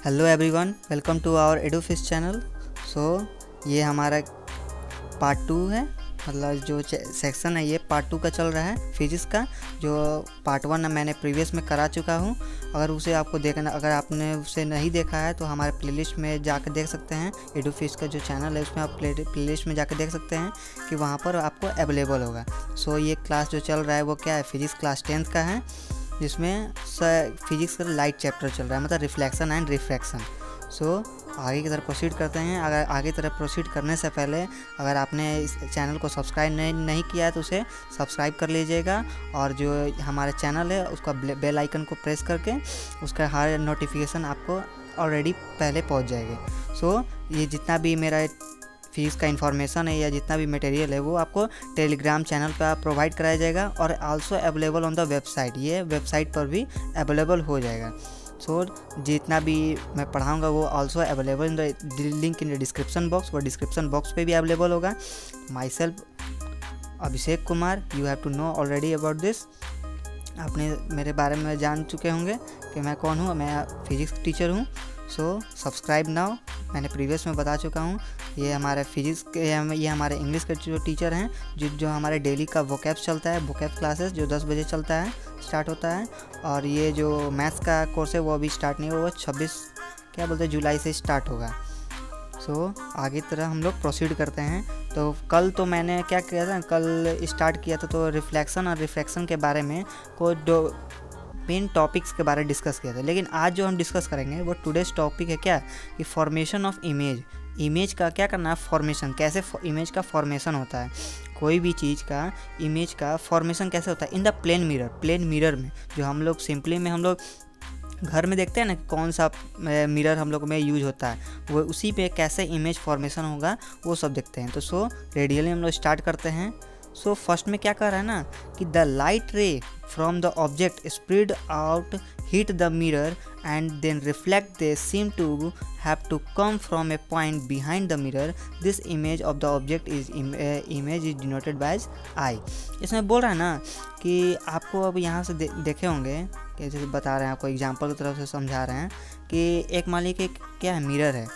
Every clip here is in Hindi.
Hello everyone, welcome to our Edufish channel. ये हमारा पार्ट 2 है, मतलब जो सेक्शन है ये पार्ट 2 का चल रहा है फिजिक्स का। जो पार्ट 1 मैंने प्रीवियस में करा चुका हूँ। अगर उसे आपको देखना, अगर आपने उसे नहीं देखा है तो हमारे प्लेलिस्ट में जाकर देख सकते हैं। एडुफिश का जो चैनल है उसमें आप प्लेलिस्ट में जाकर देख सकते हैं कि वहाँ पर आपको अवेलेबल होगा। ये क्लास जो चल रहा है वो क्या है, फिजिक्स क्लास 10th का है, जिसमें फिजिक्स का लाइट चैप्टर चल रहा है, मतलब रिफ्लेक्शन एंड रिफ्रैक्शन। आगे की तरफ प्रोसीड करते हैं। अगर आगे की तरफ प्रोसीड करने से पहले अगर आपने इस चैनल को सब्सक्राइब नहीं किया है तो उसे सब्सक्राइब कर लीजिएगा, और जो हमारा चैनल है उसका बेल आइकन को प्रेस करके उसका हर नोटिफिकेशन आपको ऑलरेडी पहले पहुंच जाएगी। ये जितना भी मेरा फिजिक्स का इन्फॉर्मेशन है या जितना भी मटेरियल है वो आपको टेलीग्राम चैनल पर प्रोवाइड कराया जाएगा, और also available on the website. ये वेबसाइट पर भी अवेलेबल हो जाएगा। जितना भी मैं पढ़ाऊँगा वो also available in the link in the description box. वो डिस्क्रिप्शन बॉक्स पे भी अवेलेबल होगा। Myself Abhishek Kumar, you have to know already about this. आपने मेरे बारे में जान चुके होंगे कि मैं कौन हूँ। मैं फिजिक्स टीचर हूँ। सब्सक्राइब नाउ, मैंने प्रीवियस में बता चुका हूँ। ये हमारे फिजिक्स के, ये हमारे इंग्लिश के जो टीचर हैं, जो हमारे डेली का वोकैब चलता है, वोकैब क्लासेस जो 10 बजे चलता है, स्टार्ट होता है। और ये जो मैथ्स का कोर्स है वो अभी स्टार्ट नहीं हुआ, 26 जुलाई से स्टार्ट होगा। आगे तरह हम लोग प्रोसीड करते हैं। तो कल तो मैंने क्या किया था, कल स्टार्ट किया था तो रिफ्लेक्शन और रिफ्रैक्शन के बारे में कोई मेन टॉपिक्स के बारे में डिस्कस किया था। लेकिन आज जो हम डिस्कस करेंगे वो टुडेज टॉपिक है क्या, कि फॉर्मेशन ऑफ इमेज का क्या करना है, फॉर्मेशन, कैसे इमेज का फॉर्मेशन होता है। कोई भी चीज़ का इमेज का फॉर्मेशन कैसे होता है इन द प्लेन मिरर में। जो हम लोग सिंपली में हम लोग घर में देखते हैं ना, कौन सा मिरर हम लोग में यूज होता है, वो उसी पे कैसे इमेज फॉर्मेशन होगा वो सब देखते हैं। तो रेडियली हम लोग स्टार्ट करते हैं। फर्स्ट में क्या कर रहा है ना, कि द लाइट रे from the object spread out hit the mirror and then reflect. They seem to have to come from a point behind the mirror. This image of the object is image is denoted by eye. इसमें बोल रहा है ना कि आपको अब यहाँ से देखे होंगे कि जैसे बता रहे हैं, आपको एग्जांपल की तरफ से समझा रहे हैं कि एक मान लीजिए कि क्या है, मिरर है।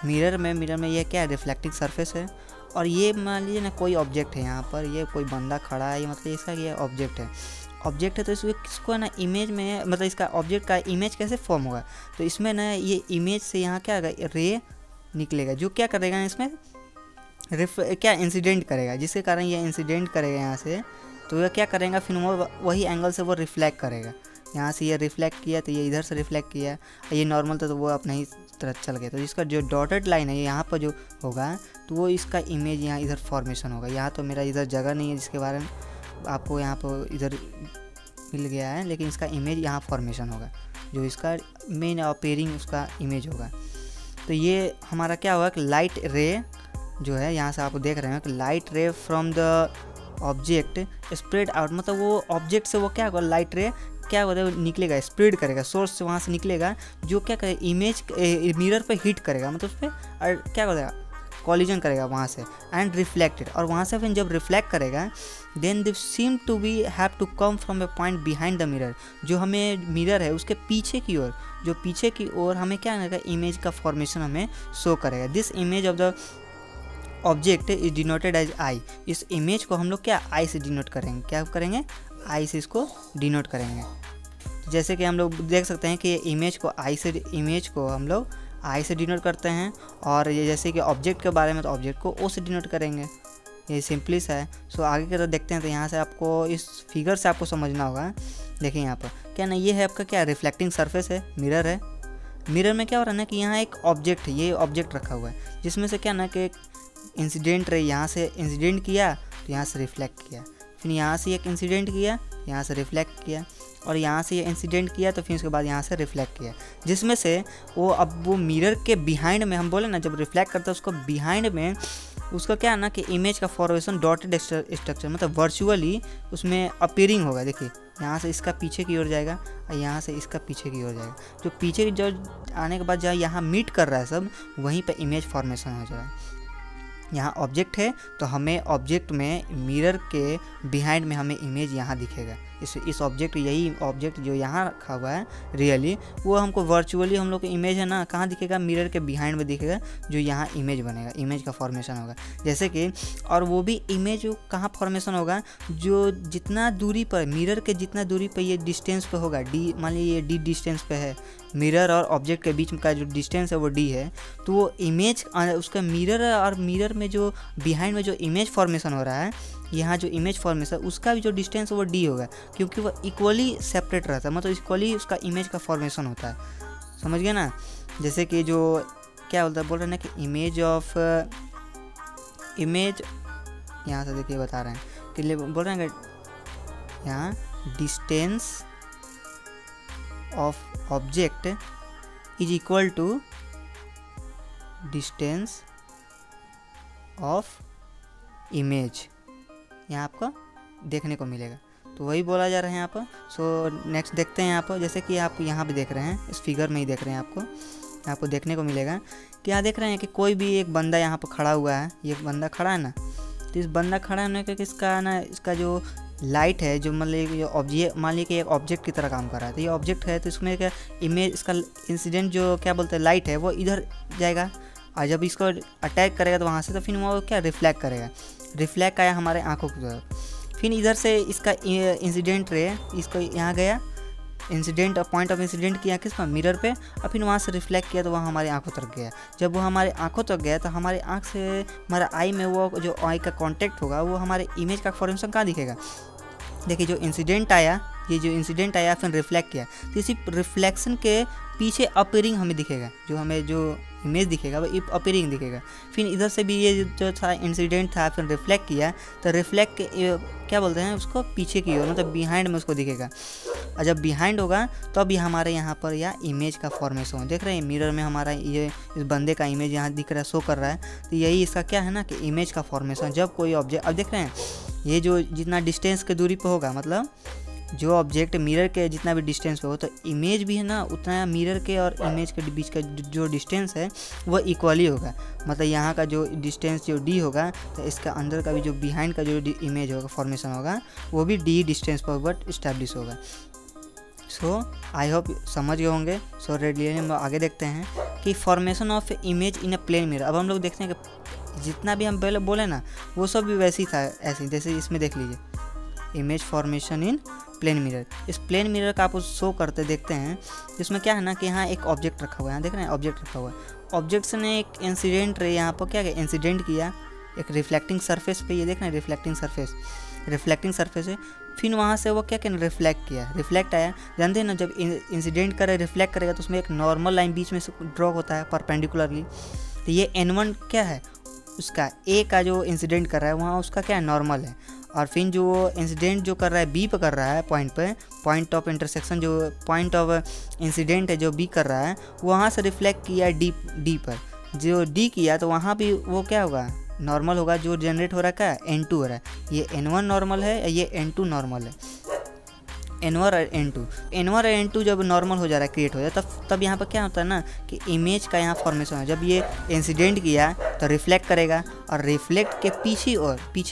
मिरर में ये क्या है, रिफ्लेक्टिंग सरफेस है। और ये मान लीजिए ना कोई ऑब्जेक्ट है, यहाँ पर ये कोई बंदा खड़ा है, ये मतलब इसका ये ऑब्जेक्ट है। तो इसको किसको है ना इमेज में, मतलब इसका ऑब्जेक्ट का इमेज कैसे फॉर्म होगा, तो इसमें ना ये इमेज से यहाँ क्या होगा, रे निकलेगा, जो क्या करेगा इसमें क्या इंसिडेंट करेगा, जिसके कारण ये इंसिडेंट करेगा यहाँ से। तो ये क्या करेगा, फिर वो वही एंगल से वो रिफ्लेक्ट करेगा। यहाँ से ये रिफ्लेक्ट किया तो ये इधर से रिफ्लेक्ट किया, ये नॉर्मल था तो वो अपने ही तरह चल गया। तो इसका जो डॉटेड लाइन है यहाँ पर जो होगा तो वो इसका इमेज यहाँ इधर फॉर्मेशन होगा। यहाँ तो मेरा इधर जगह नहीं है जिसके बारे में आपको यहाँ पर इधर मिल गया है, लेकिन इसका इमेज यहाँ फॉर्मेशन होगा, जो इसका मेन अपेयरिंग उसका इमेज होगा। तो ये हमारा क्या होगा कि लाइट रे जो है, यहाँ से आप देख रहे हैं कि लाइट रे from the object spread out, मतलब वो ऑब्जेक्ट से वो क्या होगा, लाइट रे क्या होता है, निकलेगा, स्प्रेड करेगा, सोर्स से वहाँ से निकलेगा, जो क्या करेगा, इमेज मिरर पे हिट करेगा, मतलब उस पर क्या करेगा, कॉलिजन करेगा वहाँ से, एंड रिफ्लेक्टेड। और वहाँ से फिर जब रिफ्लेक्ट करेगा then they seem to be have to come from a point behind the mirror. जो हमें मिरर है उसके पीछे की ओर, जो पीछे की ओर हमें क्या करेगा, इमेज का फॉर्मेशन हमें शो करेगा। This image of the object is denoted as I. इस इमेज को हम लोग क्या आई से डिनोट करेंगे, क्या करेंगे, आई से इसको डिनोट करेंगे। जैसे कि हम लोग देख सकते हैं कि इमेज को हम लोग आई से डिनोट करते हैं, और ये जैसे कि ऑब्जेक्ट के बारे में तो ऑब्जेक्ट को ओ से डिनोट करेंगे। ये सिंपली सा है। आगे की तरफ देखते हैं। तो यहाँ से आपको इस फिगर से आपको समझना होगा। देखिए यहाँ पर क्या ना, ये है आपका क्या, रिफ्लेक्टिंग सरफेस है, मिरर है। मिरर में क्या हो रहा है ना कि यहाँ एक ऑब्जेक्ट है, ये ऑब्जेक्ट रखा हुआ है, जिसमें से क्या ना कि इंसिडेंट रही, यहाँ से इंसिडेंट किया तो यहाँ से रिफ्लेक्ट किया, फिर यहाँ से एक इंसिडेंट किया, यहाँ से रिफ्लेक्ट किया, और यहाँ से ये इंसिडेंट किया तो फिर उसके बाद यहाँ से रिफ्लेक्ट किया, जिसमें से वो मिरर के बिहाइंड में, हम बोले ना जब रिफ्लेक्ट करता है उसको बिहाइंड में उसका क्या है ना कि इमेज का फॉर्मेशन डॉटेड स्ट्रक्चर, मतलब वर्चुअली उसमें अपीयरिंग होगा। देखिए यहाँ से इसका पीछे की ओर जाएगा और यहाँ से इसका पीछे की ओर जाएगा। जो पीछे की जो आने के बाद जहाँ यहाँ मीट कर रहा है सब, वहीं पर इमेज फॉर्मेशन हो जाएगा। यहाँ ऑब्जेक्ट है तो हमें ऑब्जेक्ट में मिरर के बिहाइंड में हमें इमेज यहाँ दिखेगा, इस ऑब्जेक्ट, यही ऑब्जेक्ट जो यहाँ रखा हुआ है रियली, वो हमको वर्चुअली हम लोग को इमेज है ना कहाँ दिखेगा, मिरर के बिहाइंड में दिखेगा, जो यहाँ इमेज बनेगा, इमेज का फॉर्मेशन होगा। जैसे कि और वो भी इमेज कहाँ फॉर्मेशन होगा, जो जितना दूरी पर, मिरर के जितना दूरी पर ये डिस्टेंस पे होगा, डी मान लीजिए ये डी डिस्टेंस पे है, मिरर और ऑब्जेक्ट के बीच का जो डिस्टेंस है वो डी है, तो वो इमेज उसका मिरर और मिरर में जो बिहाइंड में जो इमेज फॉर्मेशन हो रहा है, यहाँ जो इमेज फॉर्मेशन उसका भी जो डिस्टेंस है वो डी होगा, क्योंकि वो इक्वली सेपरेट रहता है, मतलब इक्वली उसका इमेज का फॉर्मेशन होता है। समझ गए ना। जैसे कि जो क्या बोलता है, बोल रहे हैं ना कि इमेज ऑफ इमेज, यहाँ से देखिए बता रहे हैं कि बोल रहे हैं कि यहाँ distance of object is equal to distance of image, यहाँ आपको देखने को मिलेगा। तो वही बोला जा रहा है यहाँ पर। सो नेक्स्ट देखते हैं यहाँ पर, जैसे कि आप यहाँ पे देख रहे हैं, इस फिगर में ही देख रहे हैं, आपको देखने को मिलेगा कि यहाँ देख रहे हैं कि कोई भी एक बंदा यहाँ पर खड़ा हुआ है, ये बंदा खड़ा है ना, तो इस बंदा खड़ा होने का इसका ना, इसका जो लाइट है, जो मतलब ऑब्जेक्ट, मान लीजिए कि एक ऑब्जेक्ट की तरह काम कर रहा है, तो ये ऑब्जेक्ट है, तो इसमें क्या इमेज, इसका इंसिडेंट जो क्या बोलते हैं लाइट है वो इधर जाएगा, और जब इसको अटैक करेगा तो वहाँ से तो फिर वो क्या रिफ्लेक्ट करेगा, रिफ्लेक्ट आया हमारे आंखों की तरफ, फिर इधर से इसका इंसिडेंट रे इसको यहाँ गया, इंसिडेंट और पॉइंट ऑफ इंसिडेंट किया किस पर, मिरर पे, और फिर वहाँ से रिफ्लेक्ट किया तो वहाँ हमारी आंखों तक गया। जब वो हमारे आंखों तक गया तो हमारे आंख से हमारा आई में वो जो आई का कांटेक्ट होगा वो हमारे इमेज का फॉर्मेशन कहाँ दिखेगा। देखिए जो इंसिडेंट आया, ये जो इंसिडेंट आया फिर रिफ्लेक्ट किया, तो इसी रिफ्लेक्शन के पीछे अपीयरिंग हमें दिखेगा, जो हमें जो इमेज दिखेगा वो अपीयरिंग दिखेगा। फिर इधर से भी ये जो था इंसिडेंट था, फिर रिफ्लेक्ट किया, तो रिफ्लेक्ट के क्या बोलते हैं उसको, पीछे की ओर, मतलब बिहाइंड में उसको दिखेगा, और जब बिहाइंड होगा तो अभी हमारे यहाँ पर या इमेज का फॉर्मेशन देख रहे हैं, मिरर में हमारा ये इस बंदे का इमेज यहाँ दिख रहा है, शो कर रहा है, तो यही इसका क्या है ना कि इमेज का फॉर्मेशन। जब कोई ऑब्जेक्ट, अब देख रहे हैं ये जो जितना डिस्टेंस के दूरी पर होगा, मतलब जो ऑब्जेक्ट मिरर के जितना भी डिस्टेंस पे हो, तो इमेज भी है ना उतना मिरर के और इमेज के बीच का जो डिस्टेंस है वो इक्वली होगा। मतलब यहाँ का जो डिस्टेंस जो डी होगा, तो इसका अंदर का भी जो बिहाइंड का जो इमेज होगा, फॉर्मेशन होगा, वो भी डी डिस्टेंस पर बट इस्टेब्लिश होगा। सो आई होप समझ गए होंगे। सो रेडियली हम आगे देखते हैं कि formation of image in a plane mirror. अब हम लोग देखते हैं कि जितना भी हम पहले बोले ना वो सब भी वैसे ही था, ऐसे जैसे इसमें देख लीजिए, image formation in plane mirror. इस प्लेन मिरर का आप शो करते देखते हैं, जिसमें क्या है ना कि यहाँ एक ऑब्जेक्ट रखा हुआ है, यहाँ देख रहे हैं ऑब्जेक्ट रखा हुआ है, ऑब्जेक्ट से ने एक इंसिडेंट रे यहाँ पर क्या किया, इंसिडेंट किया एक रिफ्लेक्टिंग सरफेस पे, ये देख रहे हैं रिफ्लेक्टिंग सरफेस है, फिर वहाँ से वो क्या किया, रिफ्लेक्ट किया, रिफ्लेक्ट आया। जानते हैं ना जब इंसिडेंट करे रिफ्लेक्ट करेगा तो उसमें एक नॉर्मल लाइन बीच में से ड्रॉ होता है परपेंडिकुलरली, तो ये N1 क्या है, उसका ए का जो इंसिडेंट कर रहा है वहाँ उसका क्या है, नॉर्मल है, और फिर जो इंसिडेंट जो कर रहा है बी पे कर रहा है, पॉइंट पे, पॉइंट ऑफ इंटरसेक्शन जो पॉइंट ऑफ इंसिडेंट है जो बी कर रहा है, वहाँ से रिफ्लेक्ट किया डी पर, जो डी किया तो वहाँ भी वो क्या होगा, नॉर्मल होगा। जो जनरेट हो रहा है क्या, N2 हो रहा है, ये N1 नॉर्मल है, ये N2 नॉर्मल है, N1 और N2 जब नॉर्मल हो जा रहा है, क्रिएट हो जाता है, तब यहाँ पर क्या होता है ना कि इमेज का यहाँ फॉर्मेशन है। जब ये इंसिडेंट किया तो रिफ्लेक्ट करेगा, और रिफ्लेक्ट के पीछे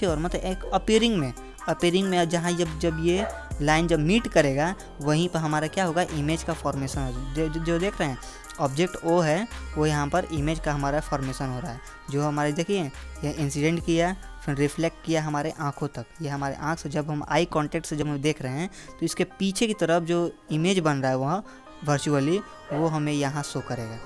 और मतलब एक अपीयरिंग में जहाँ जब ये लाइन जब मीट करेगा वहीं पर हमारा क्या होगा, इमेज का फॉर्मेशन हो। जो देख रहे हैं ऑब्जेक्ट ओ है, वो यहाँ पर इमेज का हमारा फॉर्मेशन हो रहा है। जो हमारे देखिए ये इंसिडेंट किया फिर रिफ्लेक्ट किया हमारे आंखों तक, ये हमारे आंख से जब हम आई कांटेक्ट से जब हम देख रहे हैं तो इसके पीछे की तरफ जो इमेज बन रहा है वहाँ वर्चुअली वो हमें यहाँ शो करेगा।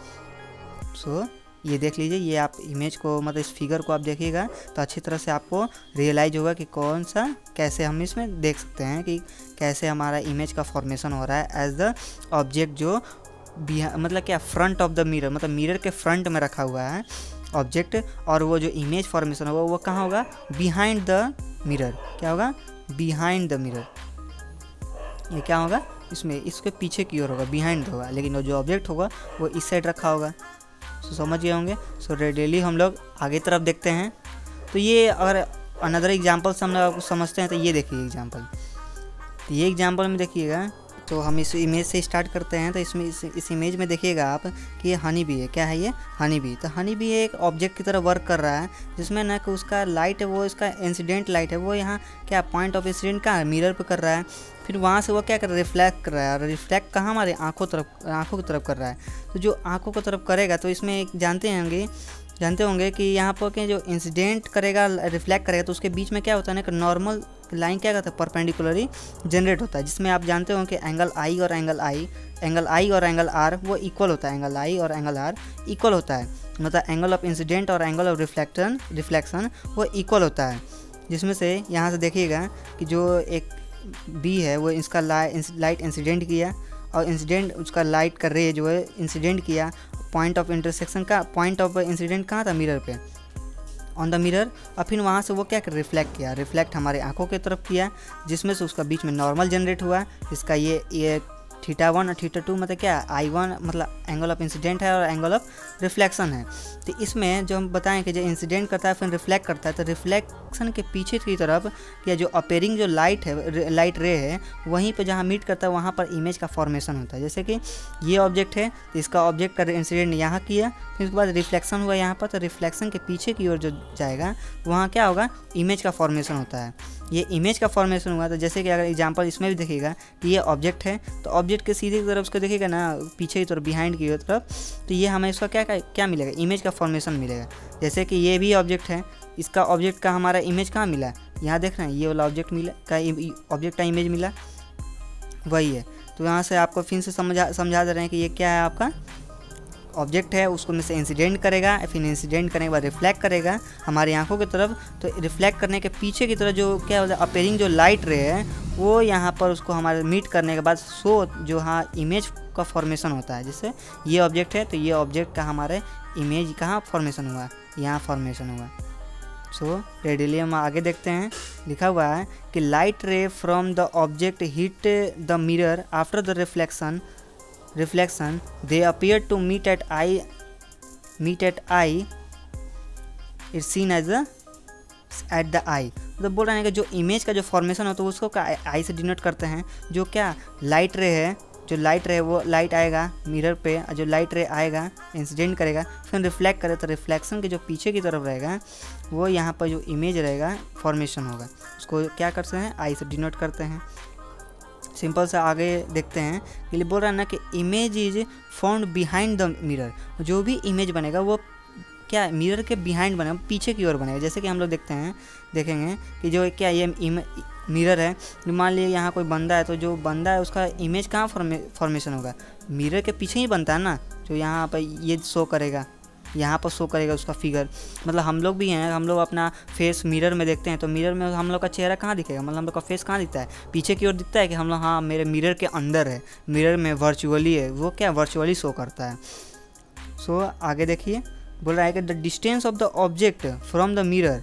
सो ये देख लीजिए, ये आप इमेज को मतलब इस फिगर को आप देखिएगा तो अच्छी तरह से आपको रियलाइज होगा कि कौन सा कैसे हम इसमें देख सकते हैं कि कैसे हमारा इमेज का फॉर्मेशन हो रहा है एज द ऑब्जेक्ट जो मतलब क्या फ्रंट ऑफ द मिरर, मतलब मिरर के फ्रंट में रखा हुआ है ऑब्जेक्ट, और वो जो इमेज फॉर्मेशन होगा वो कहाँ होगा, बिहाइंड द मिरर। क्या होगा, बिहाइंड द मिरर। ये क्या होगा, इसमें इसके पीछे की ओर होगा, बिहाइंड होगा, लेकिन वो जो ऑब्जेक्ट होगा वो इस साइड रखा होगा। सो समझ गए होंगे। सो रेडियली हम लोग आगे तरफ देखते हैं। तो ये अगर अनदर एग्जाम्पल से हम लोग समझते हैं तो ये देखिए एग्जाम्पल, तो ये एग्जाम्पल में देखिएगा तो हम इस इमेज से स्टार्ट करते हैं। तो इसमें इस इमेज में देखिएगा आप कि ये हनी बी है। क्या है ये? Honey bee. तो हनी बी एक ऑब्जेक्ट की तरह वर्क कर रहा है, जिसमें ना कि उसका लाइट है वो इसका इंसिडेंट लाइट है वो यहाँ क्या पॉइंट ऑफ इंसिडेंट कहाँ है? मिरर पे कर रहा है। फिर वहाँ से वो क्या कर रहा है? रिफ्लेक्ट कर रहा है। और रिफ्लेक्ट कहाँ? हमारे आँखों की तरफ कर रहा है। तो जो आँखों की तरफ करेगा तो इसमें एक जानते होंगे कि यहाँ पर के जो इंसिडेंट करेगा रिफ्लेक्ट करेगा तो उसके बीच में क्या होता है ना कि नॉर्मल लाइन क्या करता है? परपेंडिकुलरली जनरेट होता है, जिसमें आप जानते हो कि एंगल आई और एंगल आर वो इक्वल होता है। एंगल आई और एंगल आर इक्वल होता है, मतलब एंगल ऑफ इंसिडेंट और एंगल ऑफ रिफ्लेक्शन वो इक्वल होता है। जिसमें से यहाँ से देखिएगा कि जो एक बी है वो इसका लाइट इंसिडेंट किया और इंसिडेंट उसका लाइट का रे जो है इंसिडेंट किया। पॉइंट ऑफ इंसिडेंट कहाँ था? मिरर पे, ऑन द मिरर। और फिर वहाँ से वो क्या कर रिफ्लेक्ट किया? रिफ्लेक्ट हमारे आंखों की तरफ किया, जिसमें से उसका बीच में नॉर्मल जनरेट हुआ। इसका ये θ1 और θ2 मतलब क्या? I1 मतलब एंगल ऑफ इंसिडेंट है और एंगल ऑफ रिफ्लेक्शन है। तो इसमें जो हम बताएं कि जो इंसिडेंट करता है फिर रिफ्लेक्ट करता है, तो रिफ्लेक्शन के पीछे की तरफ या जो अपीयरिंग जो लाइट रे है वहीं पे जहाँ मीट करता है वहाँ पर इमेज का फॉर्मेशन होता है। जैसे कि ये ऑब्जेक्ट है तो इसका ऑब्जेक्ट का इंसिडेंट यहाँ किया, फिर उसके बाद रिफ्लेक्शन हुआ यहाँ पर, तो रिफ्लेक्शन के पीछे की ओर जो जाएगा वहाँ क्या होगा? इमेज का फॉर्मेशन होता है। ये इमेज का फॉर्मेशन हुआ। तो जैसे कि अगर एग्जांपल इसमें भी देखिएगा कि ये ऑब्जेक्ट है तो ऑब्जेक्ट के सीधे की तरफ उसको देखिएगा ना पीछे की तरफ बिहाइंड की तरफ, तो ये हमें इसका क्या मिलेगा? इमेज का फॉर्मेशन मिलेगा। जैसे कि ये भी ऑब्जेक्ट है, इसका ऑब्जेक्ट का हमारा इमेज कहाँ मिला? यहाँ देख रहे हैं ये वाला ऑब्जेक्ट मिला ऑब्जेक्ट का इमेज मिला, वही है। तो यहाँ से आपको फिर से समझा दे रहे हैं कि ये क्या है? आपका ऑब्जेक्ट है, उसको में से इंसिडेंट करेगा, फिर इंसिडेंट करने के बाद रिफ्लेक्ट करेगा हमारी आंखों की तरफ। तो रिफ्लेक्ट करने के पीछे की तरफ जो क्या होता है? अपीयरिंग जो लाइट रे है वो यहाँ पर उसको हमारे मीट करने के बाद जो हाँ इमेज का फॉर्मेशन होता है। जैसे ये ऑब्जेक्ट है तो ये ऑब्जेक्ट का हमारे इमेज कहाँ फॉर्मेशन हुआ? यहाँ फॉर्मेशन हुआ। सो रेडियली हम आगे देखते हैं, लिखा हुआ है कि लाइट रे from the object hit the mirror after the reflection they appear to meet at eye it's seen as at the eye। मतलब बोल रहे हैं कि जो इमेज का जो फॉर्मेशन होता है उसको आई से डिनोट करते हैं। जो क्या लाइट रे है, जो लाइट रे वो लाइट आएगा मिरर पे, जो लाइट रे आएगा इंसिडेंट करेगा फिर रिफ्लेक्ट करे, तो रिफ्लेक्शन के जो पीछे की तरफ रहेगा वो यहाँ पर जो इमेज रहेगा फॉर्मेशन होगा, उसको क्या करते हैं? आई से डिनोट करते हैं। सिंपल सा आगे देखते हैं कि बोल रहा है ना कि image is found behind the mirror. जो भी इमेज बनेगा वो क्या मिरर के बिहाइंड बनेगा, पीछे की ओर बनेगा। जैसे कि हम लोग देखेंगे कि जो क्या ये मिरर है, मान लीजिए यहाँ कोई बंदा है तो जो बंदा है उसका इमेज कहाँ फॉर्मेशन होगा? मिरर के पीछे ही बनता है ना। जो यहाँ पर ये शो करेगा, यहाँ पर शो करेगा उसका फिगर। मतलब हम लोग भी हैं, हम लोग अपना फेस मिरर में देखते हैं तो मिरर में हम लोग का चेहरा कहाँ दिखेगा? मतलब हम लोग का फेस कहाँ दिखता है? पीछे की ओर दिखता है कि हम लोग हाँ मेरे मिरर के अंदर है, मिरर में वर्चुअली है, वो क्या वर्चुअली शो करता है। सो आगे देखिए, बोल रहा है कि the distance of the object from the mirror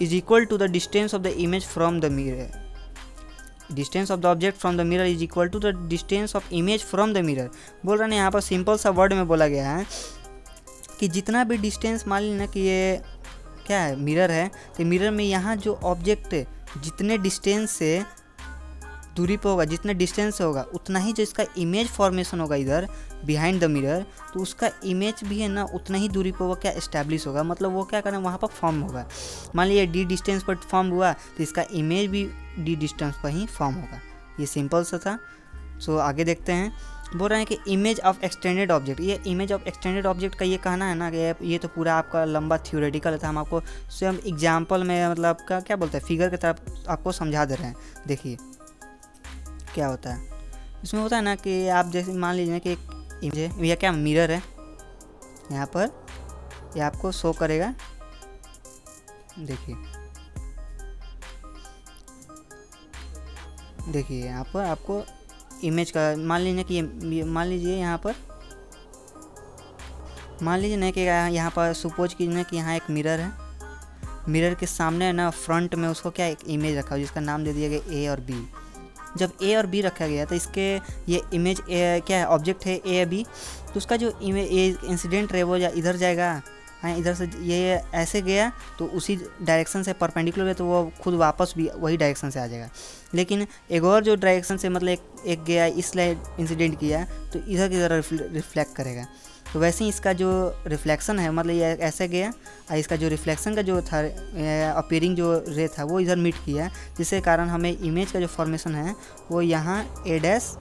is equal to the distance of the image from the mirror. Distance of the object from the mirror is equal to the distance of image from the mirror. बोल रहे हैं यहाँ पर सिंपल सा वर्ड में बोला गया है कि जितना भी डिस्टेंस मान लेना कि ये क्या है मिरर है, तो मिरर में यहाँ जो ऑब्जेक्ट जितने डिस्टेंस से दूरी पे होगा, जितने डिस्टेंस से होगा उतना ही जो इसका इमेज फॉर्मेशन होगा इधर बिहाइंड द मिरर, तो उसका इमेज भी है ना उतना ही दूरी पे वो क्या एस्टैब्लिश होगा। मतलब वो क्या करें वहाँ पर फॉर्म होगा। मान लीजिए डी डिस्टेंस पर फॉर्म हुआ तो इसका इमेज भी डी डिस्टेंस पर ही फॉर्म होगा। ये सिंपल सा था। सो आगे देखते हैं, बोल रहे हैं कि इमेज ऑफ एक्सटेंडेड ऑब्जेक्ट। ये इमेज ऑफ एक्सटेंडेड ऑब्जेक्ट का ये कहना है ना कि ये तो पूरा आपका लंबा थ्योरेटिकल था, हम आपको स्वयं एग्जाम्पल में मतलब का क्या बोलते हैं फिगर की तरफ आपको समझा दे रहे हैं। देखिए क्या होता है इसमें, होता है ना कि आप जैसे मान लीजिए कि एक इमेज यह क्या मिरर है, यहाँ पर ये आपको शो करेगा। देखिए यहाँ पर आपको इमेज का मान लीजिए कि मान लीजिए यहाँ पर मान लीजिए ना कि यहाँ पर सपोज कीजिए कि यहाँ एक मिरर है, मिरर के सामने ना फ्रंट में उसको क्या एक इमेज रखा हो जिसका नाम दे दिया गया ए और बी। जब ए और बी रखा गया तो इसके ये इमेज क्या है ऑब्जेक्ट है ए बी, तो उसका जो इमेज इंसिडेंट है वो इधर जाएगा हाँ इधर से ये ऐसे गया तो उसी डायरेक्शन से परपेंडिकुलर है तो वो खुद वापस भी वही डायरेक्शन से आ जाएगा। लेकिन एक और जो डायरेक्शन से मतलब एक गया इस लाइन इंसिडेंट किया तो इधर की तरह रिफ्लेक्ट करेगा। तो वैसे ही इसका जो रिफ्लेक्शन है मतलब ये ऐसे गया और इसका जो रिफ्लेक्शन का जो था अपीयरिंग जो रे था वो इधर मीट किया, जिसके कारण हमें इमेज का जो फॉर्मेशन है वो यहाँ ए डैश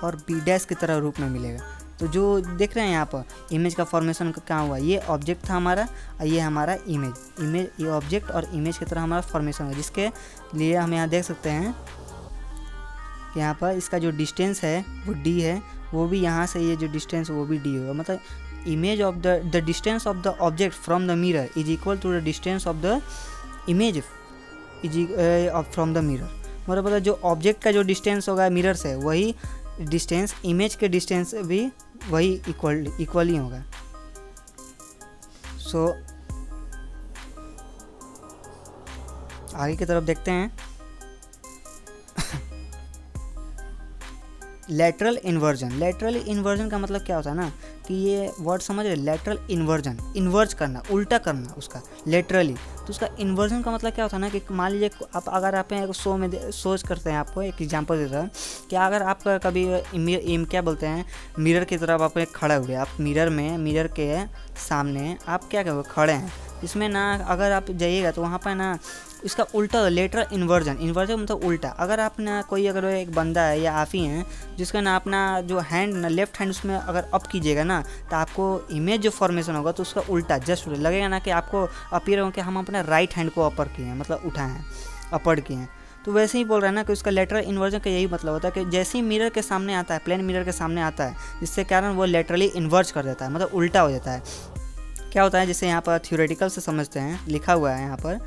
और बी डैश की तरह रूप में मिलेगा। तो जो देख रहे हैं यहाँ पर इमेज का फॉर्मेशन का कहाँ हुआ, ये ऑब्जेक्ट था हमारा और ये हमारा इमेज ये ऑब्जेक्ट और इमेज की तरह हमारा फॉर्मेशन है, जिसके लिए हम यहाँ देख सकते हैं कि यहाँ पर इसका जो डिस्टेंस है वो डी है, वो भी यहाँ से ये जो डिस्टेंस वो भी डी होगा। मतलब image of the distance of the object from the mirror is equal to the distance of the image from the mirror. मतलब जो ऑब्जेक्ट का जो डिस्टेंस होगा मिरर से वही डिस्टेंस इमेज के डिस्टेंस भी वही इक्वली होगा। सो आगे की तरफ देखते हैं। लेटरल इन्वर्जन का मतलब क्या होता है ना कि ये वर्ड समझ रहे, लेटरल इन्वर्जन, इन्वर्ज करना, उल्टा करना उसका लेटरली। तो उसका इन्वर्जन का मतलब क्या होता है ना कि मान लीजिए आप अगर आप एक शो में सोच करते हैं, आपको एक एग्जांपल दे रहा है कि अगर आप कभी क्या बोलते हैं मिरर की तरफ आप खड़े हुए, आप मिरर के सामने आप क्या खड़े हैं, इसमें ना अगर आप जाइएगा तो वहाँ पर ना इसका उल्टा लेटरल इन्वर्जन मतलब उल्टा। अगर आप ना कोई अगर एक बंदा है या आप ही हैं जिसका ना अपना जो हैंड ना लेफ्ट हैंड उसमें अगर अप कीजिएगा ना तो आपको इमेज जो फॉर्मेशन होगा तो उसका उल्टा जस्ट लगेगा ना कि आपको अपीयर हो कि हम अपने राइट हैंड को अपर किए हैं, मतलब उठाए हैं, अपर किए हैं। तो वैसे ही बोल रहा है ना कि उसका लेटरल इन्वर्जन का यही मतलब होता है कि जैसे ही मिरर के सामने आता है, प्लेन मिरर के सामने आता है, जिससे कारण वो लेटरली इन्वर्ज कर देता है, मतलब उल्टा हो जाता है। क्या होता है जैसे यहाँ पर थ्योरेटिकल से समझते हैं, लिखा हुआ है यहाँ पर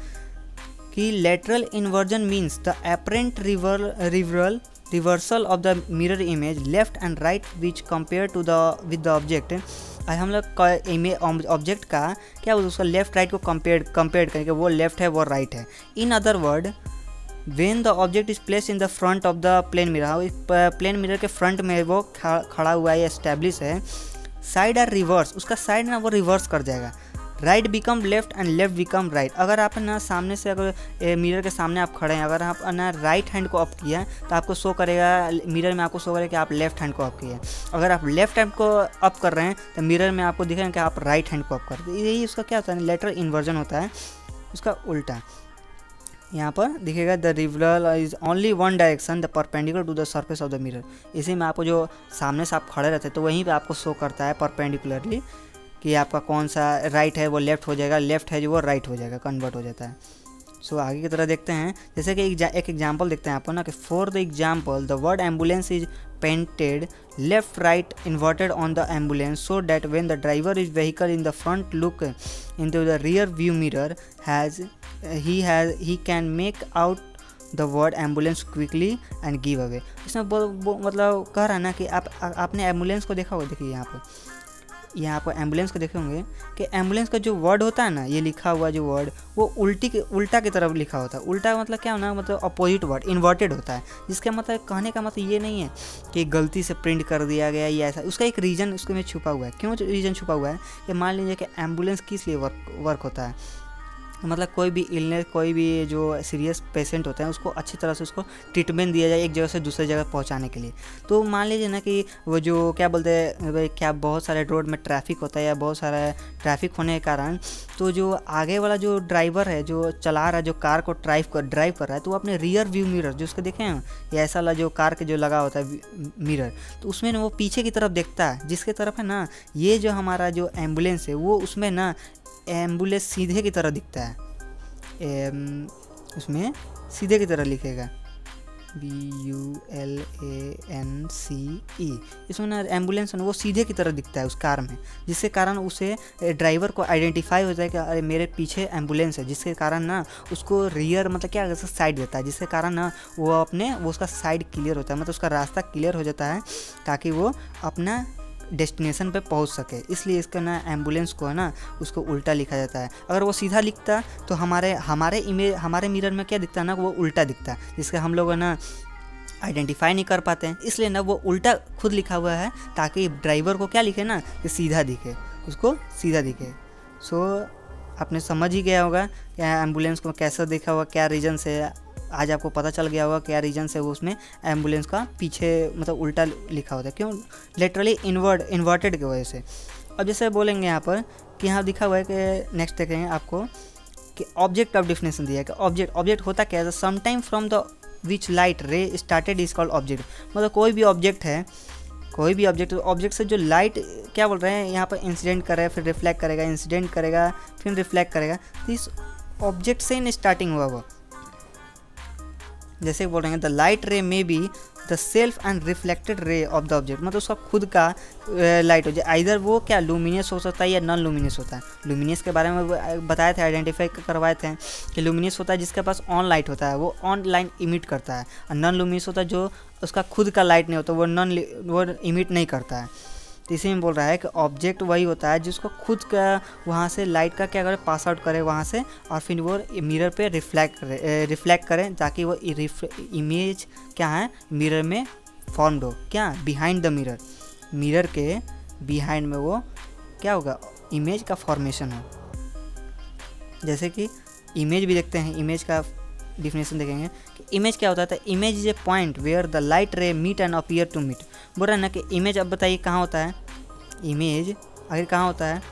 कि lateral inversion means the apparent reversal of the mirror image left and right which compare to with the object. हम लोग ऑब्जेक्ट का क्या बोलते उसका लेफ्ट राइट को कंपेयर करके वो लेफ्ट है वो राइट है। In other word when the object is place in the front of the plane mirror, plane mirror के फ्रंट में वो खड़ा हुआ है, एस्टेब्लिश है, साइड आर रिवर्स, उसका साइड ना वो रिवर्स कर जाएगा, right become left and left become right. अगर आप ना सामने से अगर मिरर के सामने आप खड़े हैं, अगर आप ना राइट हैंड को अप किया तो आपको शो करेगा मिरर में, आपको शो करेगा कि आप लेफ्ट हैंड को अप किए। अगर आप लेफ्ट हैंड को अप कर रहे हैं तो मिरर में आपको दिखेगा कि आप राइट हैंड को अप कर रहे हैं। यही उसका क्या होता है, लेटरल इन्वर्जन होता है, उसका उल्टा। यहाँ पर दिखेगा the reversal is only one direction the perpendicular to the surface of the mirror. इसी में आपको जो सामने से आप खड़े रहते हैं तो वहीं पे आपको शो करता है परपेंडिकुलरली कि आपका कौन सा राइट है वो लेफ्ट हो जाएगा, लेफ्ट है जो वो राइट हो जाएगा, कन्वर्ट हो जाता है। सो आगे की तरह देखते हैं, जैसे कि एक एग्जाम्पल देखते हैं आपको ना कि for the example the word ambulance is painted left right inverted on the ambulance so that when the driver is vehicle in the front look into the rear view mirror he can make out the word ambulance quickly and give away। इसमें मतलब कह रहा है ना कि आपने एम्बुलेंस को देखा होगा, देखिए यहाँ पर एम्बुलेंस को देखे होंगे कि एम्बुलेंस का जो वर्ड होता है ना, ये लिखा हुआ जो वर्ड वो उल्टा की तरफ लिखा होता है। उल्टा मतलब क्या होना, मतलब अपोजिट वर्ड इन्वर्टेड होता है, जिसका मतलब कहने का मतलब ये नहीं है कि गलती से प्रिंट कर दिया गया या ऐसा, उसका एक रीज़न उसके में छुपा हुआ है। क्यों रीज़न छुपा हुआ है कि मान लीजिए कि एम्बुलेंस किस लिए वर्क होता है, मतलब कोई भी इलनेस, कोई भी जो सीरियस पेशेंट होता है उसको अच्छी तरह से उसको ट्रीटमेंट दिया जाए एक जगह से दूसरी जगह पहुंचाने के लिए। तो मान लीजिए ना कि वो जो क्या बोलते हैं क्या बहुत सारे रोड में ट्रैफिक होता है या बहुत सारा ट्रैफिक होने के कारण तो जो आगे वाला जो ड्राइवर है जो चला रहा है, जो कार को ड्राइव कर रहा है, तो वो अपने रियर व्यू मिरर जो उसको देखे हैं या ऐसा वाला जो कार के जो लगा होता है मिरर, तो उसमें ना वो पीछे की तरफ देखता है, जिसके तरफ है ना ये जो हमारा जो एम्बुलेंस है वो उसमें ना एम्बुलेंस सीधे की तरह दिखता है, उसमें सीधे की तरह लिखेगा BULANCE। इसमें ना एम्बुलेंस वो सीधे की तरह दिखता है उस कार में, जिसके कारण उसे ड्राइवर को आइडेंटिफाई हो जाए कि अरे मेरे पीछे एम्बुलेंस है, जिसके कारण ना उसको रियर मतलब क्या साइड देता है, जिसके कारण ना वो उसका साइड क्लियर होता है, मतलब उसका रास्ता क्लियर हो जाता है ताकि वो अपना डेस्टिनेशन पे पहुंच सके। इसलिए इसका ना एम्बुलेंस को है ना उसको उल्टा लिखा जाता है। अगर वो सीधा लिखता तो हमारे मिरर में क्या दिखता है ना, वो उल्टा दिखता, जिसका हम लोग है ना आइडेंटिफाई नहीं कर पाते हैं। इसलिए ना वो उल्टा खुद लिखा हुआ है ताकि ड्राइवर को क्या लिखे ना कि सीधा दिखे। उसको सीधा दिखे। सो आपने समझ ही गया होगा क्या एम्बुलेंस को कैसा देखा होगा, क्या रीजन से, आज आपको पता चल गया होगा क्या रीजन से वो उसमें एम्बुलेंस का पीछे मतलब उल्टा लिखा होता है, क्यों, लिटरली इन्वर्टेड की वजह से। अब जैसे बोलेंगे यहाँ पर कि यहाँ लिखा हुआ है कि नेक्स्ट देखेंगे आपको कि ऑब्जेक्ट ऑफ डिफिनेशन दिया है कि ऑब्जेक्ट होता क्या है, some time from the which light ray started is called object. मतलब कोई भी ऑब्जेक्ट से जो लाइट क्या बोल रहे हैं यहाँ पर इंसिडेंट करेगा, फिर रिफ्लेक्ट करेगा, इंसिडेंट करेगा, फिर रिफ्लेक्ट करेगा, तो इस ऑब्जेक्ट से इन स्टार्टिंग हुआ वो। जैसे बोल रहे हैं द लाइट रे में be the self and reflected ray of the object, मतलब उसका खुद का लाइट हो जाए, आइदर वो क्या लुमिनियस हो सकता है या नॉन लुमिनियस होता है। लुमिनियस के बारे में बताए थे, आइडेंटिफाई करवाए थे कि लुमिनियस होता है जिसके पास ऑन लाइट होता है, वो ऑन लाइन इमिट करता है, और नॉन लुमिनियस होता है जो उसका खुद का लाइट नहीं होता, वो इमिट नहीं करता है। तो इसी में बोल रहा है कि ऑब्जेक्ट वही होता है जिसको खुद का वहाँ से लाइट का क्या करे, पास आउट करे वहाँ से, और फिर वो मिरर पे रिफ्लेक्ट करें ताकि वो इमेज क्या है मिरर में फॉर्म्ड हो, क्या बिहाइंड द मिरर के बिहाइंड में वो क्या होगा, इमेज का फॉर्मेशन हो। जैसे कि इमेज भी देखते हैं, इमेज का डिफिनेशन देखेंगे कि इमेज क्या होता है। Image is a point where the light ray meet and appear to meet. बोल रहा है ना कि इमेज, अब बताइए कहाँ होता है इमेज, आखिर कहाँ होता है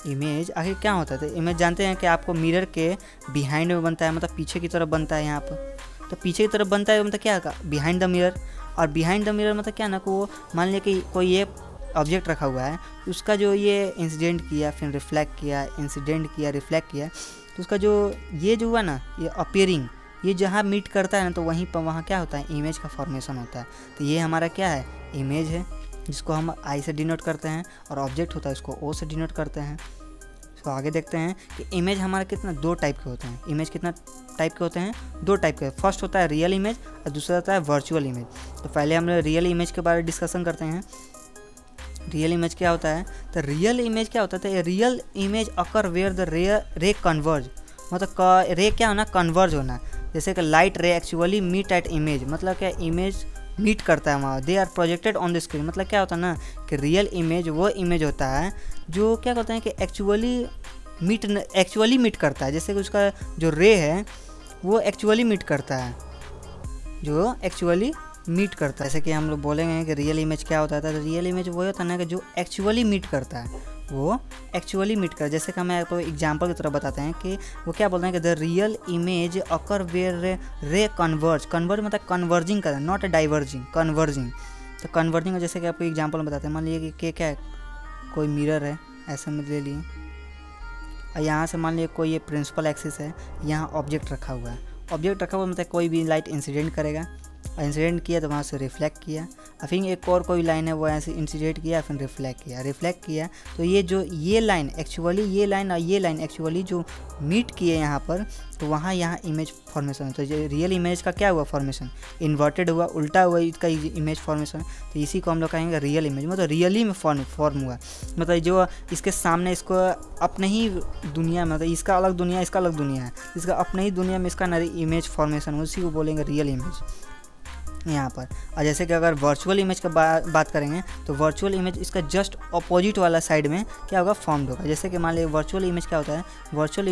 इमेज, आखिर क्या होता है। तो इमेज जानते हैं कि आपको मिरर के बिहाइंड में बनता है, मतलब पीछे की तरफ बनता है यहाँ पर, तो पीछे की तरफ बनता है मतलब क्या होगा, बिहाइंड द मिरर। और बिहाइंड द मिरर मतलब क्या ना कि वो मान लिया कि कोई ये ऑब्जेक्ट रखा हुआ है, उसका जो ये इंसिडेंट किया, फिर रिफ्लेक्ट किया, इंसिडेंट किया, रिफ्लेक्ट किया, तो उसका जो ये जो हुआ ना, ये अपीयरिंग, ये जहाँ मीट करता है ना, तो वहीं पर वहाँ क्या होता है, इमेज का फॉर्मेशन होता है। तो ये हमारा क्या है, इमेज है, जिसको हम आई से डिनोट करते हैं, और ऑब्जेक्ट होता है उसको ओ से डिनोट करते हैं। तो आगे देखते हैं कि इमेज हमारा कितना दो टाइप के होते हैं। इमेज कितना टाइप के होते हैं, दो टाइप के। फर्स्ट होता है रियल इमेज और दूसरा होता है वर्चुअल इमेज। तो पहले हम लोग रियल इमेज के बारे में डिस्कशन करते हैं। रियल इमेज क्या होता है, तो रियल इमेज क्या होता है, real image occur where the ray converge, मतलब रे क्या होना, कन्वर्ज होना। जैसे कि लाइट रे एक्चुअली मीट एट इमेज, मतलब क्या इमेज मीट करता है वहाँ, they are projected on the screen. मतलब क्या होता है ना कि रियल इमेज वो इमेज होता है जो क्या कहते हैं कि एक्चुअली मीट करता है। जैसे कि उसका जो रे है वो एक्चुअली मीट करता है, जो एक्चुअली मीट करता है। जैसे कि हम लोग बोलेंगे कि रियल इमेज क्या होता है, तो रियल इमेज वो होता है ना कि जो एक्चुअली मीट करता है, वो एक्चुअली मीट कर। जैसे कि हमें आपको एग्जांपल की तरह बताते हैं कि वो क्या बोलते हैं कि the real image occur where ray converge मतलब कन्वर्जिंग कर, नॉट डाइवर्जिंग, कन्वर्जिंग। तो कन्वर्जिंग जैसे कि आपको एग्जांपल में बताते हैं, मान लीजिए कि क्या है, कोई मिरर है ऐसे में ले लिए, और यहाँ से मान लीजिए कोई ये प्रिंसिपल एक्सिस है, यहाँ ऑब्जेक्ट रखा हुआ है। ऑब्जेक्ट रखा हुआ मतलब कोई भी लाइट इंसिडेंट करेगा, इंसिडेंट किया तो वहाँ से रिफ्लेक्ट किया, और फिर एक और कोई लाइन है वो ऐसे इंसिडेंट किया फिर रिफ्लेक्ट किया। तो ये लाइन एक्चुअली, ये लाइन और ये लाइन एक्चुअली जो मीट किए यहाँ पर, तो वहाँ इमेज फॉर्मेशन। तो जो रियल इमेज का क्या हुआ फॉर्मेशन, इन्वर्टेड हुआ, उल्टा हुआ इसका इमेज फॉर्मेशन। तो इसी को हम लोग कहेंगे रियल इमेज, मतलब रियली में फॉर्म हुआ, मतलब जो इसके सामने इसको अपने ही दुनिया में, मतलब इसका अलग दुनिया, इसका अलग दुनिया है, इसका अपने ही दुनिया में इसका इमेज फॉर्मेशन, उसी को बोलेंगे रियल इमेज यहाँ पर। और जैसे कि अगर वर्चुअल इमेज का बात करेंगे, तो वर्चुअल इमेज इसका जस्ट अपोजिट वाला साइड में क्या होगा, फॉर्म्ड होगा। जैसे कि मान लीजिए वर्चुअल इमेज क्या होता है, virtual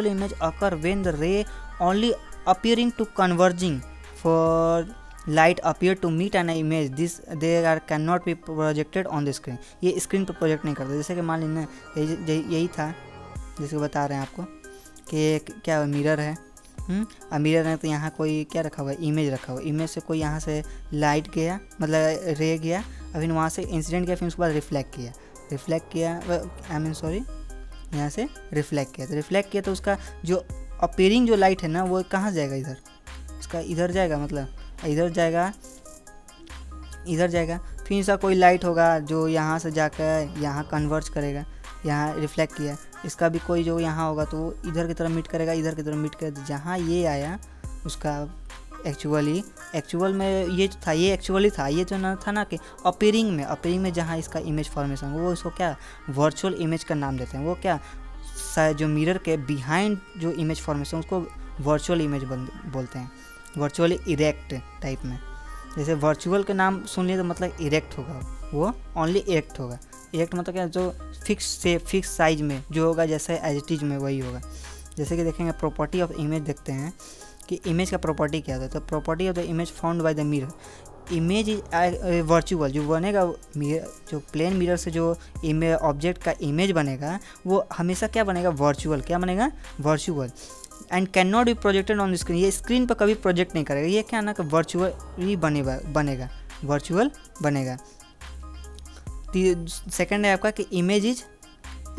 image occur when the ray only appearing to converging for light appear to meet an image, this they are can not be projected on the screen. ये स्क्रीन पर प्रोजेक्ट नहीं करते। जैसे कि मान लीजिए यही था, जैसे बता रहे हैं आपको कि क्या मिरर है, और मिरर है, तो यहाँ कोई क्या रखा हुआ है, इमेज रखा हुआ है। इमेज से कोई यहाँ से लाइट गया, मतलब रे गया, अभी वहाँ से इंसिडेंट किया, फिर उसके बाद रिफ्लेक्ट किया, यहाँ से रिफ्लेक्ट किया। तो उसका जो अपीयरिंग जो लाइट है ना, वो कहाँ जाएगा, इधर, इसका इधर जाएगा, मतलब इधर जाएगा। फिर इसका कोई लाइट होगा जो यहाँ से जाकर यहाँ कन्वर्ज करेगा, यहाँ रिफ्लेक्ट किया, इसका भी कोई जो यहाँ होगा तो वो इधर की तरफ मीट करेगा, जहाँ ये आया उसका एक्चुअल में ये था, ये एक्चुअली था, ये जो ना था ना कि अपीयरिंग में जहाँ इसका इमेज फॉर्मेशन, वो इसको क्या वर्चुअल इमेज का नाम देते हैं। वो क्या जो मिरर के बिहाइंड जो इमेज फॉर्मेशन, उसको वर्चुअल इमेज बोलते हैं, वर्चुअली इरेक्ट टाइप में। जैसे वर्चुअल के नाम सुन लिए तो मतलब इरेक्ट होगा, वो ओनली इरेक्ट होगा। इरेक्ट मतलब क्या, जो फिक्स साइज में जो होगा, जैसे एज इट इज में वही होगा। जैसे कि देखेंगे प्रॉपर्टी ऑफ इमेज, देखते हैं कि इमेज का प्रॉपर्टी क्या होता है। तो property of the image found by the mirror, image is virtual, जो बनेगा मिरर, जो प्लेन मिरर से जो इमेज ऑब्जेक्ट का इमेज बनेगा वो हमेशा क्या बनेगा, वर्चुअल। क्या बनेगा, virtual. And can not be projected on the screen, ये स्क्रीन पर कभी प्रोजेक्ट नहीं करेगा। ये क्या ना कि वर्चुअल ही बनेगा, वर्चुअल बनेगा। सेकेंड है आपका कि इमेज इज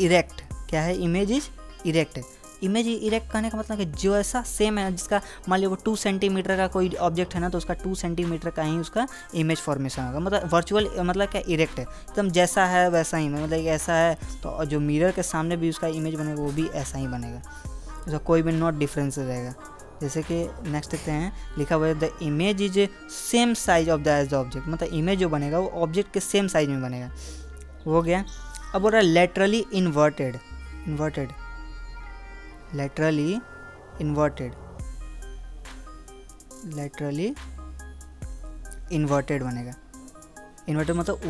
इरेक्ट। क्या है, image is erect. Image erect कहने का मतलब कि जो ऐसा सेम है, जिसका मान लीजिए वो 2 सेंटीमीटर का कोई ऑब्जेक्ट है ना, तो उसका 2 सेंटीमीटर का ही उसका इमेज फॉर्मेशन होगा। मतलब वर्चुअल मतलब क्या, इरेक्ट है, एकदम जैसा है वैसा ही, मतलब ऐसा है तो जो मिरर के सामने भी उसका इमेज बनेगा वो भी ऐसा ही बनेगा, उसका कोई भी नॉट डिफरेंस रहेगा। जैसे कि नेक्स्ट देखते हैं, लिखा हुआ है the image is same size of the as the object, मतलब इमेज जो बनेगा वो ऑब्जेक्ट के सेम साइज में बनेगा। हो गया। अब बोल रहा है लेटरली इन्वर्टेड, लेटरली इन्वर्टेड बनेगा। इन्वर्टेड मतलब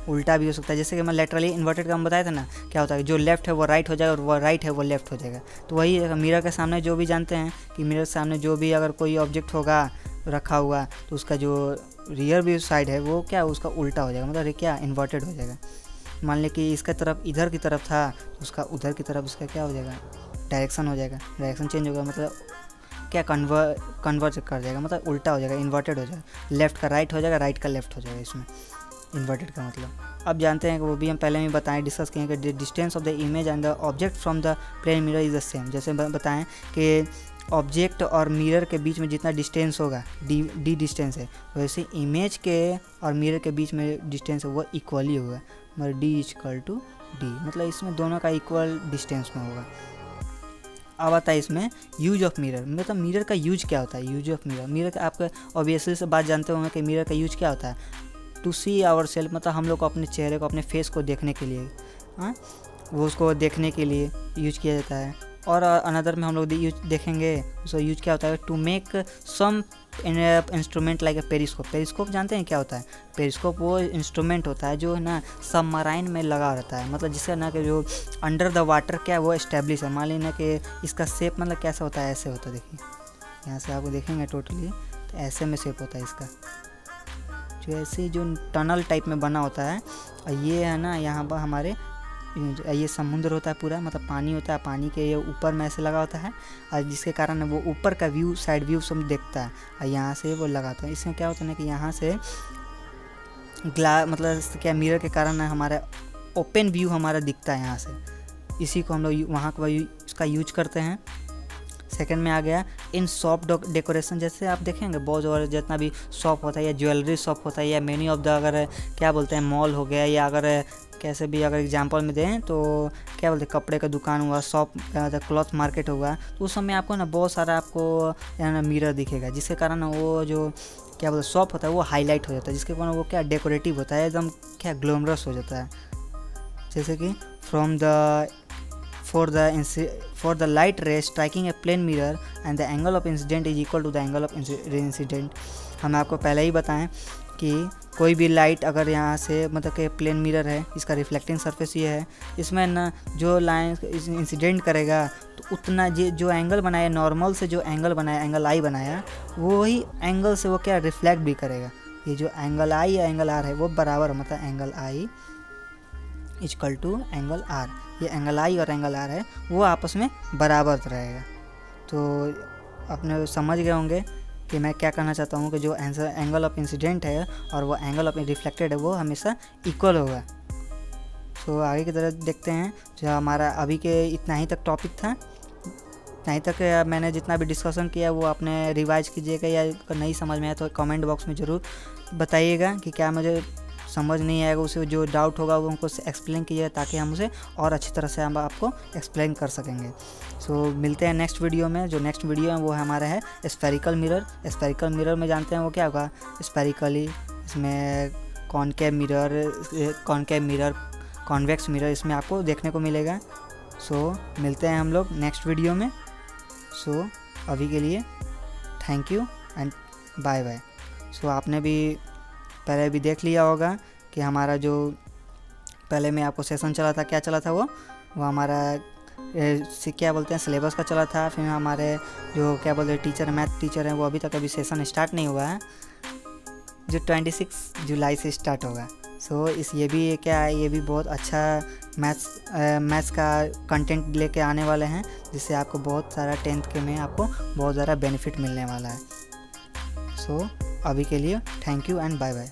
उल्टा भी हो सकता है। जैसे कि मैं लेटरली इन्वर्टेड का हम बताया था ना, क्या होता है, जो लेफ्ट है वो राइट हो जाएगा और वो राइट है वो लेफ्ट हो जाएगा। तो वही मिरर के सामने जो भी जानते हैं कि मिरर के सामने जो भी अगर कोई ऑब्जेक्ट होगा रखा हुआ, तो उसका जो रियर व्यू साइड है वो क्या, उसका उल्टा हो जाएगा, मतलब क्या, इन्वर्टेड हो जाएगा। मान लें कि इसका तरफ इधर की तरफ था, तो उसका उधर की तरफ उसका क्या हो जाएगा, डायरेक्शन हो जाएगा, डायरेक्शन चेंज होगा, मतलब क्या, कन्वर्ट कर जाएगा, मतलब उल्टा हो जाएगा, इन्वर्टेड हो जाएगा। लेफ्ट का राइट हो जाएगा, राइट का लेफ्ट हो जाएगा, इसमें इन्वर्टेड का मतलब। अब जानते हैं कि वो भी हम पहले भी बताएं, डिस्कस किए कि distance of the image and the object from the plane mirror is the same. जैसे बताएं कि ऑब्जेक्ट और मिरर के बीच में जितना डिस्टेंस होगा, डी डिस्टेंस है, वैसे इमेज के और मिरर के बीच में डिस्टेंस है वो इक्वली होगा, मतलब डी इक्वल टू डी, मतलब इसमें दोनों का इक्वल डिस्टेंस में होगा। अब आता है इसमें यूज ऑफ मिरर, मतलब मिरर का यूज क्या होता है। यूज ऑफ मिरर का आपका ऑब्वियसली से बात जानते होंगे कि मिरर का यूज क्या होता है, टू सी आवर सेल्फ, मतलब हम लोग को अपने चेहरे को, अपने फेस को देखने के लिए, हाँ, वो उसको देखने के लिए यूज किया जाता है। और अनदर में हम लोग यूज देखेंगे, उसका यूज क्या होता है, to make some instrument like a periscope. Periscope जानते हैं क्या होता है, पेरिस्कोप वो इंस्ट्रूमेंट होता है जो है ना सबमराइन में लगा रहता है, मतलब जिसका ना कि जो अंडर द वाटर क्या वो एस्टेब्लिश है। मान लीजिए ना कि इसका शेप मतलब कैसा होता है, ऐसे होता है, देखिए यहाँ से आपको देखेंगे टोटली, तो ऐसे में शेप होता है इसका, जो ऐसे जो टनल टाइप में बना होता है। और ये है ना, यहाँ पर हमारे ये समुद्र होता है पूरा, मतलब पानी होता है, पानी के ये ऊपर में ऐसे लगा होता है, और जिसके कारण वो ऊपर का व्यू, साइड व्यू सब देखता है, और यहाँ से वो लगाता है। इसमें क्या होता है ना कि यहाँ से मतलब क्या, मिरर के कारण हमारा ओपन व्यू हमारा दिखता है यहाँ से, इसी को हम लोग वहाँ का उसका यूज करते हैं। सेकंड में आ गया इन शॉप डेकोरेशन। जैसे आप देखेंगे बहुत और जितना भी शॉप होता है, या ज्वेलरी शॉप होता है, या मेनी ऑफ द अगर क्या बोलते हैं मॉल हो गया, या अगर कैसे भी अगर एग्जांपल में दें तो क्या बोलते हैं कपड़े का दुकान हुआ, शॉप क्लॉथ मार्केट हुआ, तो उस समय आपको ना बहुत सारा आपको ना मिरर दिखेगा, जिसके कारण वो जो क्या बोलते शॉप होता है वो हाईलाइट हो जाता है, जिसके कारण वो क्या डेकोरेटिव होता है, एकदम क्या ग्लैमरस हो जाता है। जैसे कि for the light ray striking a plane mirror and the angle of incident is equal to the angle of incident। हम आपको पहले ही बताएं कि कोई भी लाइट अगर यहाँ से मतलब कि प्लेन मिरर है, इसका रिफ्लेक्टिंग सरफेस ये है, इसमें ना जो लाइन इंसिडेंट करेगा तो उतना जो एंगल बनाया, नॉर्मल से जो एंगल बनाया, एंगल आई बनाया, वही एंगल से वो क्या रिफ्लेक्ट भी करेगा। ये जो एंगल आई या एंगल आर है वो बराबर, मतलब angle I equal to angle R, ये एंगल आई और एंगल आर है वो आपस में बराबर रहेगा। तो अपने समझ गए होंगे कि मैं क्या कहना चाहता हूँ कि जो एंगल ऑफ इंसिडेंट है और वो एंगल ऑफ रिफ्लेक्टेड है वो हमेशा इक्वल होगा। तो आगे की तरफ देखते हैं। जो हमारा अभी के इतना ही तक टॉपिक था, इतना ही तक मैंने जितना भी डिस्कशन किया वो आपने रिवाइज कीजिएगा, या नहीं समझ में आया तो कमेंट बॉक्स में ज़रूर बताइएगा कि क्या मुझे समझ नहीं आएगा, उसे जो डाउट होगा वो हमको एक्सप्लेन कीजिएगा, ताकि हम उसे और अच्छी तरह से हम आपको एक्सप्लेन कर सकेंगे। सो मिलते हैं नेक्स्ट वीडियो में। जो नेक्स्ट वीडियो है वो हमारा है स्फेरिकल मिरर। स्फेरिकल मिरर में जानते हैं वो क्या होगा, स्फेरिकली, इसमें कॉनकेव मिरर, कॉन्वेक्स मिरर इसमें आपको देखने को मिलेगा। सो मिलते हैं हम लोग नेक्स्ट वीडियो में। सो अभी के लिए thank you and bye bye. So आपने भी पहले भी देख लिया होगा कि हमारा जो पहले में आपको सेशन चला था, क्या चला था वो हमारा क्या बोलते हैं सिलेबस का चला था। फिर हमारे जो क्या बोलते हैं टीचर मैथ टीचर हैं वो अभी तक सेशन स्टार्ट नहीं हुआ है, जो 26 जुलाई से स्टार्ट होगा। सो ये भी क्या है, ये भी बहुत अच्छा मैथ्स का कंटेंट लेके आने वाले हैं, जिससे आपको बहुत सारा 10th के में आपको बहुत ज़्यादा बेनिफिट मिलने वाला है। सो अभी के लिए thank you and bye bye.